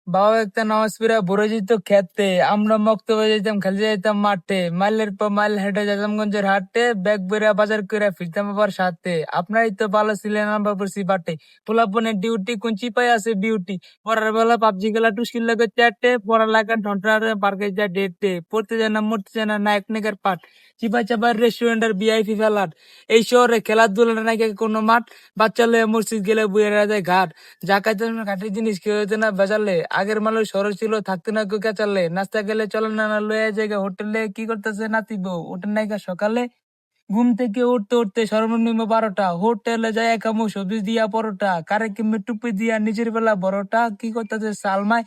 বাবা একটা নামাজ পড়ে ভোরে যেত খেতে, আমরা মক্তবে যেতাম, খেলতে যেতাম মাঠে, মাইলের পর মাইল হেঁটে যেতাম গঞ্জের হাটে, ব্যাগ বেরা বাজার করে ফিরতাম আবার সাথে। আপনারই তো ভালো ছিলেন, আমরা পড়ছি বাটে। পোলাপনের ডিউটি কুঞ্চি পাই আছে বিউটি, পড়ার বেলা পাবজি খেলা টুস্কির লাগে চ্যাটে, পড়ালেখা ঢন্টার পার্কে যা ডেটে, পড়তে যায় না মরতে যায় না নায়ক নায়কের পাঠ, চিপা চাপার রেস্টুরেন্টের ভিআইপি ফেলার। এই শহরে খেলাধুলা নাকি কোনো মাঠ, বাচ্চা লয়ে মসজিদ গেলে বুয়েরা যায় ঘাট। যা খাইতে না ঘাটের জিনিস কেউ হইতে না বেজালে, আগের মানুষ সরল ছিল থাকতে না কেউ কেচালে, নাস্তা গেলে চলে না না লয়ে জায়গা হোটেলে কি করতেছে নাতি বউ ওঠেন নাইকা সকালে। ঘুম থেকে উঠতে উঠতে সর্বনিম্ন 12টা, হোটেলে যায় খামু সবজি দিয়া পরোটা, কারে কিমে টুপি দিয়া নিজের বেলা বড়টা, কি করতেছে সালমাই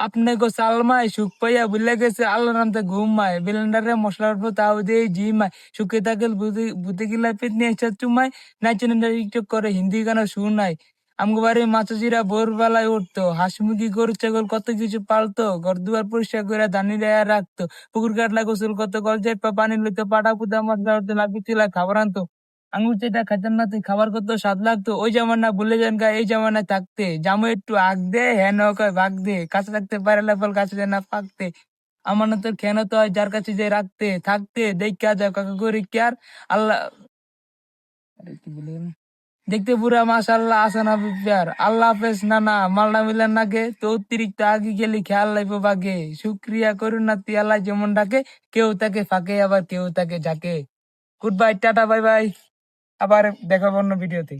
আপনি গো সালমাই সুখ পাইয়া বুঝলে গেছে আল্লাহ নামতে ঘুমায়, ব্লেন্ডারে মশলার উপর তাও দিয়ে জিমায়, সুখে থাকে বুঝে বুঝে গিলা পেট নিয়ে এসে চুমায়, নাচে টিকটক করে হিন্দি গানা শুনায়। আমগো বাড়ি মাছাজিরা ভোরবেলায় উঠতো, হাঁস মুরগি গরু ছাগল কত কিছু পালতো, ঘর দুয়ার পরিষ্কার করে ধানি দেয়া রাখতো, পুকুর কাটলা গোসল কত কলজের পা পানি লইতো, পাটা পুতা মশলা উঠতে লাগিয়েছিল খাবার আনতো। আঙুর যেটা খাইতাম না তুই খাবার কত স্বাদ লাগতো, ওই জামানা ভুলে যান গা এই জামানায় থাকতে, জামু একটু আগ দে হ্যাঁ নৌকায় ভাগ দে, কাছে থাকতে পারে ফল কাছে যায় না পাকতে। আমার না তোর খেয়ানো তো হয় যার কাছে যে রাখতে থাকতে দেখা যাও কাকা করি কি আর আল্লাহ। আরে কি বলি দেখতে পুরা মাশাআল্লাহ আছে না প্যার, আল্লাহ হাফেজ নানা মালনা মিলান নাগে তো অতিরিক্ত আগে গেলি খেয়াল লাইব বাগে, শুক্রিয়া করুন না তুই আল্লাহ যেমন ডাকে, কেউ তাকে ফাঁকে আবার কেউ তাকে ঝাঁকে। Good bye tata bye bye, আবার দেখা অন্য ভিডিওতে।